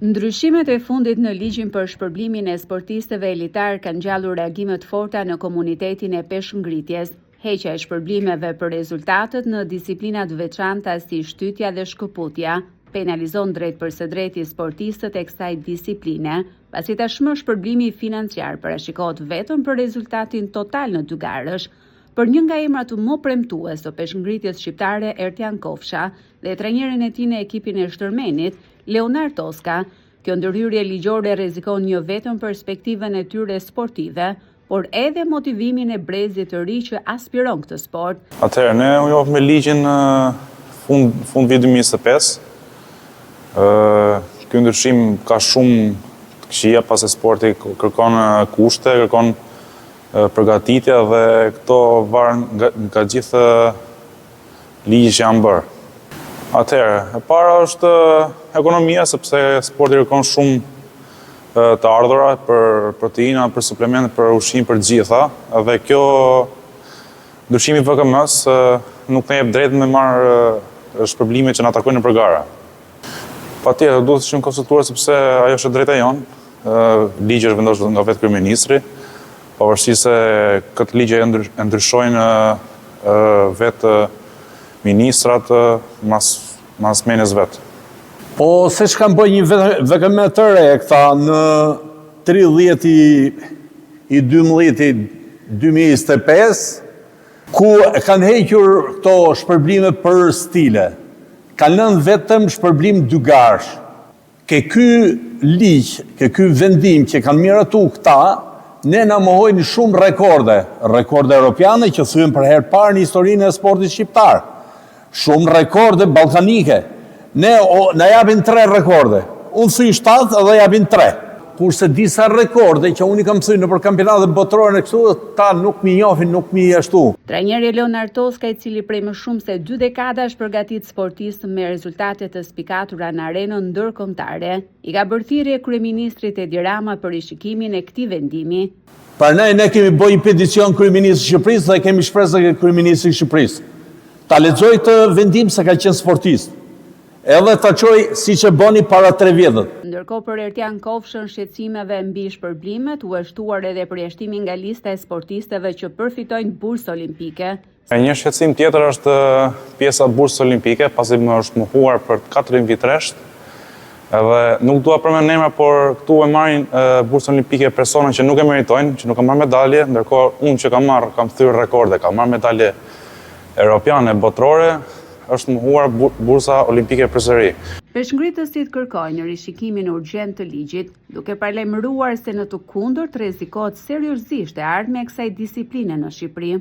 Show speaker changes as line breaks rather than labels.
Ndryshimet e fundit në ligjin për shpërblimin e sportistëve elitar kanë ngjallur reagime të forta në komunitetin e peshngritjes. Heqja e shpërblimeve për rezultatet në disiplinat veçanta si shtytja dhe shkëputja penalizon drejt për së drejti sportistët e kësaj disipline, pasi tashmë shpërblimi financiar parashikohet vetëm për rezultatin total në 2 garësh. Për një nga emrat më premtues të peshngritjes shqiptare, Ertjan Kofsha dhe trajnerin e tij në ekipin e Shtërmenit, Leonard Toska, kjo ndërhyrje ligjore rrezikon jo vetëm perspektivën e tyre sportive, por edhe motivimin e brezit të ri që aspiron këtë sport.
Atëherë, ne u njohëm me ligjin fund vit 2025. Ky ndryshim ka shumë të këqija, pasi sporti kërkon kushte, kërkon përgatitja dhe këto varen nga gjithë ligji që janë bërë. Atëherë, e para është ekonomia, sepse sporti kërkon shumë të ardhura për proteina, për suplemente, për ushqim për gjitha, dhe kjo ndryshimi i VKM-s nuk na jep drejt me marrë shpërblime që na takojnë nëpër gara. Patjetër duhet të shihim konsultuar, sepse ajo është drejta jonë. Ligji është vendosur nga vetë kryeministri, pavarësisht se këtë ligj e ndryshojnë vetë ministrat mas menjes vetë.
Po se shkanë bëj një VKM të re këta në 30/12/2025, ku kanë hequr këto shpërblime për stile. Kanë lënë vetëm shpërblim 2 garësh. Ke ky ligj, ke ky vendim që kanë miratu këta, ne na mohojnë shumë rekorde europiane që thyen për herë parë në historinë e sportit shqiptar. Shumë rekorde ballkanike. Ne na japin 3 rekorde. Unë thy 7 dhe japin 3. Kurse disa rekorde që unë i kam thyer nëpër kampionatet botërore në kështu, ta nuk mi njohin, nuk mi ashtu.
Trajneri Leonard Toska, i cili prej më shumë se 2 dekadash përgatit sportistë me rezultate të spikatura në arenën ndërkombëtare, i ka bërë thirrje kryeministrit Edi Rama për rishikimin e këtij vendimi.
Prandaj ne kemi bërë një peticion kryeministrit të Shqipërisë dhe kemi shpresë tek kryeministri i Shqipërisë. Ta lexoj të vendim se ka qenë sportist. Edhe ta çoj siç e bëni para 3 vjetët.
Ndërkohë për Ertjan Kofshën, shqetësimeve mbi shpërblimet u është shtuar edhe përjashtimi nga lista e sportistëve që përfitojnë bursë olimpike.
Një shqetësim tjetër është pjesa bursës olimpike, pasi më është mohuar për 4 vit rresht. Edhe nuk dua përmend emra, por këtu e marrin bursën olimpike persona që nuk e meritojnë, që nuk kanë marrë medalje, ndërkohë unë që kam thyer rekorde, kam marrë medalje europiane, botërore, është mohuar bursa olimpike përsëri.
Peshngritësit kërkojnë rishikimin urgjent të ligjit, duke paralajmëruar se në të kundërt rrezikohet seriozisht e ardhmja e kësaj disipline në Shqipëri.